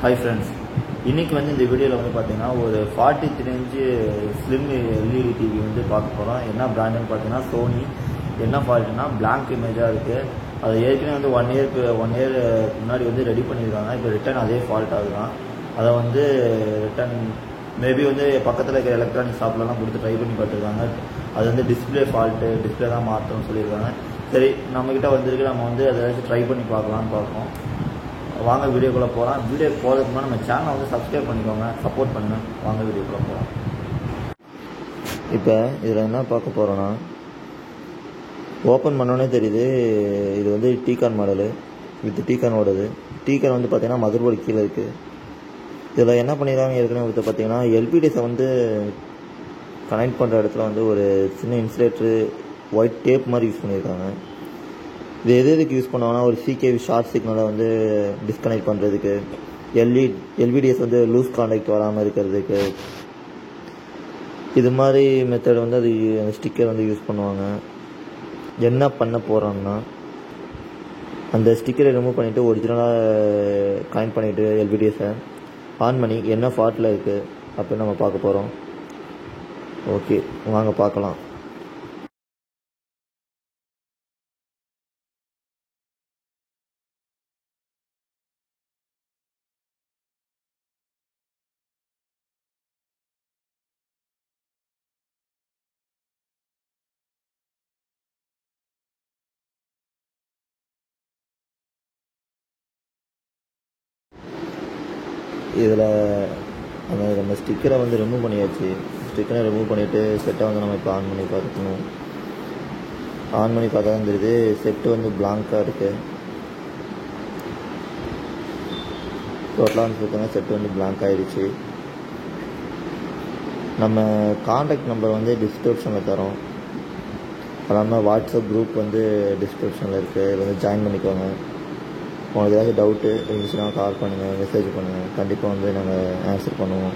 Hi friends, இன்னைக்கு இந்த வீடியோவில் பார்த்தீங்கன்னா ஒரு 43 இன்ச் ஸ்லிம் எல்இடி டிவி பார்க்க போகிறோம். என்ன பிராண்டுன்னு பார்த்தீங்கன்னா சோனி. என்ன ஃபால்ட்னா பிளாங்க் இமேஜாக இருக்குது. அது ஏற்கனவே 1 இயர் முன்னாடி ரெடி பண்ணியிருக்காங்க. இப்போ ரிட்டன் அதே ஃபால்ட் ஆகுதான். அதை ரிட்டன் மேபி பக்கத்தில் இருக்கிற எலக்ட்ரானிக் ஷாப்லலாம் கொடுத்து ட்ரை பண்ணி பார்த்துருக்காங்க. அது டிஸ்பிளே ஃபால்ட்டு, டிஸ்பிளே தான் மாற்றணும்னு சொல்லியிருக்காங்க. சரி, நம்மக்கிட்ட வந்திருக்கு, நம்ம அதை ஏதாச்சும் ட்ரை பண்ணி பார்க்கலான்னு பார்ப்போம். வாங்க வீடியோக்குள்ளே போகலாம். வீடியோ போகிறதுக்கு முன்னாடி நம்ம சேனலை சப்ஸ்கிரைப் பண்ணிக்கோங்க, சப்போர்ட் பண்ணுங்கள். வாங்க வீடியோக்குள்ளே போகலாம். இப்போ இதில் என்ன பார்க்க போகிறோன்னா, ஓப்பன் பண்ணோன்னே தெரியுது இது டீகான் மாடலு வித் டீகான் ஓடுது. டீகான் பார்த்தீங்கன்னா மதர் போர்டு கீழே இருக்குது. இதில் என்ன பண்ணிடுறாங்க ஏற்கனவே பார்த்தீங்கன்னா எல்பிடிஎஸை கனெக்ட் பண்ணுற இடத்துல ஒரு சின்ன இன்சுலேட்டரு ஒயிட் டேப் மாதிரி யூஸ் பண்ணியிருக்காங்க. இது எதுக்கு யூஸ் பண்ணுவாங்கன்னா ஒரு சிகேவி ஷார்ட் சிக்னலை டிஸ்கனெக்ட் பண்ணுறதுக்கு, எல்பிடிஎஸ் லூஸ் கான்டாக்ட் வராமல் இருக்கிறதுக்கு, இது மாதிரி மெத்தட் அது அந்த ஸ்டிக்கர் யூஸ் பண்ணுவாங்க. என்ன பண்ண போகிறோம்னா, அந்த ஸ்டிக்கரை ரிமூவ் பண்ணிவிட்டு ஒரிஜினலாக கனெக்ட் பண்ணிவிட்டு எல்பிடிஎஸை ஆன் பண்ணி என்ன ஃபால்ட்டில் இருக்குது அப்படின்னு நம்ம பார்க்க போகிறோம். ஓகே, வாங்க பார்க்கலாம். இதில் நம்ம ஸ்டிக்கரை ரிமூவ் பண்ணியாச்சு. ஸ்டிக்கரை ரிமூவ் பண்ணிவிட்டு செட்டை நம்ம இப்போ ஆன் பண்ணி பார்க்கணும். ஆன் பண்ணி பார்த்தா தான் தெரியுது செட்டு பிளாங்காக இருக்குது. டோட்டலாக பார்த்தோன்னா செட்டு பிளாங்க் ஆகிடுச்சு. நம்ம கான்டாக்ட் நம்பர் டிஸ்கிரிப்ஷனில் தரோம். அது இல்லாமல் வாட்ஸ்அப் குரூப் டிஸ்கிரிப்ஷனில் இருக்குது. இதில் ஜாயின் பண்ணிக்கோங்க. உங்களுக்கு ஏதாச்சும் டவுட்டு இருந்துச்சுன்னா கால் பண்ணுங்கள், மெசேஜ் பண்ணுங்கள். கண்டிப்பாக நாங்கள் ஆன்சர் பண்ணுவோம்.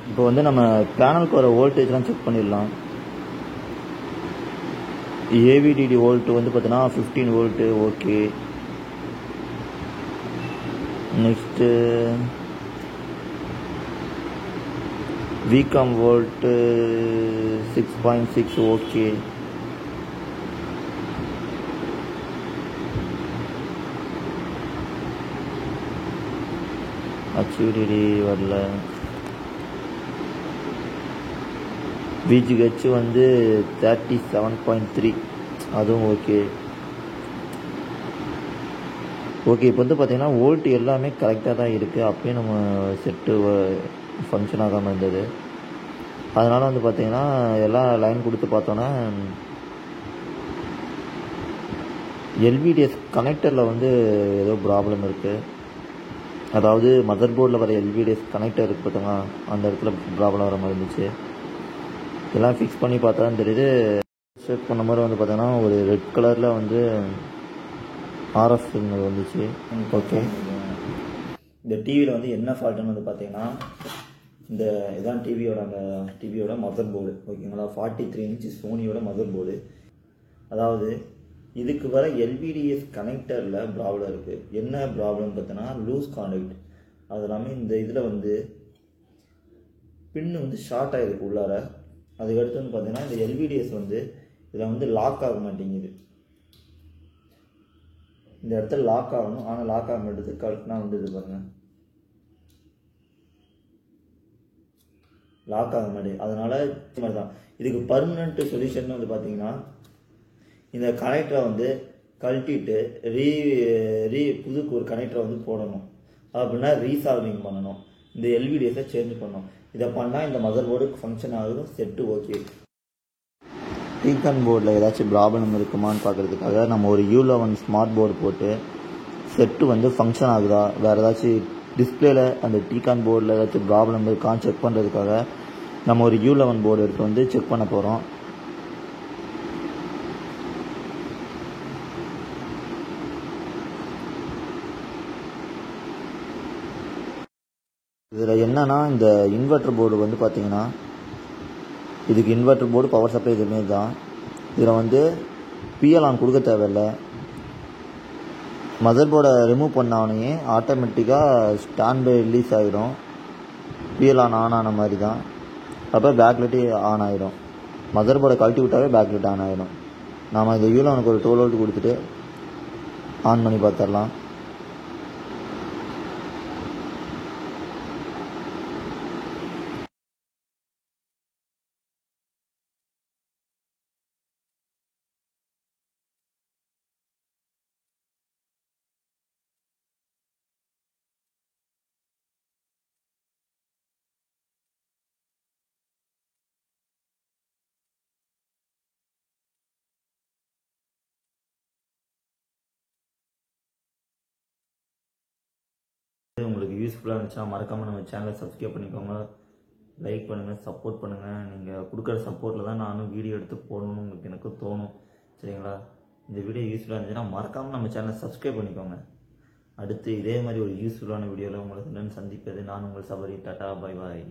இப்போ நம்ம பேனலுக்கு வர வோல்டேஜ்லாம் செக் பண்ணிடலாம். ஏவிடிடி வோல்ட் பார்த்தீங்கன்னா 15 volt. Okay, next VCOM volt 6.6. Okay, HVDD வரல. VGH 37.3, அதுவும் ஓகே. ஓகே, இப்போ பார்த்தீங்கன்னா வோல்ட் எல்லாமே கரெக்டாக தான் இருக்குது. அப்பயே நம்ம செட்டு ஃபங்க்ஷன் ஆகாமல் இருந்தது. அதனால் பார்த்தீங்கன்னா எல்லாம் லைன் கொடுத்து பார்த்தோன்னா எல்விடிஎஸ் கனெக்டரில் ஏதோ ப்ராப்ளம் இருக்குது. அதாவது மதர் போர்டில் வர எல்விடிஎஸ் கனெக்டர் இருக்குது பார்த்தோங்களா, அந்த இடத்துல ப்ராப்ளம் வர மாதிரி இருந்துச்சு. இதெல்லாம் ஃபிக்ஸ் பண்ணி பார்த்தா தான் தெரியுது. செக் பண்ண மாதிரி பார்த்தோன்னா ஒரு ரெட் கலரில் ஆர்எஃப் சிக்னல் வந்துச்சு. ஓகே, இந்த டிவியில் என்ன ஃபால்ட்டுன்னு பார்த்தீங்கன்னா, இதான் டிவியோட மதர் போர்டு. ஓகேங்களா, 43 இன்ச் சோனியோட மதர் போர்டு. அதாவது இதுக்கு வர எல்பிடிஎஸ் கனெக்டரில் ப்ராப்ளம் இருக்குது. என்ன ப்ராப்ளம் பார்த்தோன்னா லூஸ் கான்டாக்ட். அது இல்லாமல் இந்த இதில் பின்னு ஷார்ட் ஆகிருக்கு உள்ளார. அதுக்கடுத்து பார்த்தீங்கன்னா இந்த எல்பிடிஎஸ் இதில் லாக் ஆக மாட்டேங்குது. இந்த இடத்துல லாக் ஆகணும், ஆனால் லாக் ஆக மாட்டேது. கரெக்டாக இது பாருங்கள், லாக் ஆக மாட்டேங்குது. அதனால இது மாதிரி தான். இதுக்கு பர்மனெண்ட் சொல்யூஷன் பார்த்தீங்கன்னா, இந்த கனெக்டரை கழட்டிட்டு புது ஒரு கனெக்டரை போடணும். அப்படின்னா ரீசால்விங் பண்ணணும். இந்த எல்விடிஎஸை சேஞ்ச் பண்ணணும். இதை பண்ணால் இந்த மதர் போர்டு ஃபங்க்ஷன் ஆகுதும், செட்டு ஓகே. டீகான் போர்டில் ஏதாச்சும் ப்ராப்ளம் இருக்குமான்னு பார்க்குறதுக்காக நம்ம ஒரு U11 ஸ்மார்ட் போர்டு போட்டு செட்டு ஃபங்க்ஷன் ஆகுதா, வேறு ஏதாச்சும் டிஸ்பிளேல அந்த டீகான் போர்டில் ஏதாச்சும் ப்ராப்ளம் இருக்கான்னு செக் பண்ணுறதுக்காக நம்ம ஒரு U11 போர்டு எடுத்து செக் பண்ண போகிறோம். இதில் என்னன்னா இந்த இன்வெர்டர் போர்டு வந்து பார்த்தீங்கன்னா இதுக்கு இன்வெர்டர் போர்டு பவர் சப்ளை இதுமாரி தான். இதில் வந்து பிஎல் ஆன் கொடுக்க தேவையில்லை. மதர் போர்டை ரிமூவ் பண்ணானே ஆட்டோமேட்டிக்காக ஸ்டாண்ட் பை ரிலீஸ் ஆகிடும். பிஎல் ஆன் ஆன மாதிரி தான். அப்போ பேக்லைட்டு ஆன் ஆகிடும். மதர் போர்டை கழட்டி விட்டாவே பேக்லைட் ஆன் ஆகிடும். நாம் இந்த யூலானுக்கு ஒரு 12 வோல்ட் கொடுத்துட்டு ஆன் பண்ணி பார்த்துடலாம். உங்களுக்கு யூஸ்ஃபுல்லாக இருந்துச்சுன்னா மறக்காமல் நம்ம சேனலை சப்ஸ்கிரைப் பண்ணிக்கோங்க, லைக் பண்ணுங்கள், சப்போர்ட் பண்ணுங்கள். நீங்கள் கொடுக்குற சப்போர்ட்டில் தான் நானும் வீடியோ எடுத்து போடணும்னு உங்களுக்கு எனக்கு தோணும். சரிங்களா? இந்த வீடியோ யூஸ்ஃபுல்லாக இருந்துச்சுன்னா மறக்காமல் நம்ம சேனலை சப்ஸ்கிரைப் பண்ணிக்கோங்க. அடுத்து இதே மாதிரி ஒரு யூஸ்ஃபுல்லான வீடியோவில் உங்களுக்கு சந்திப்பது நான் உங்கள் சபரி. Tata, bye bye.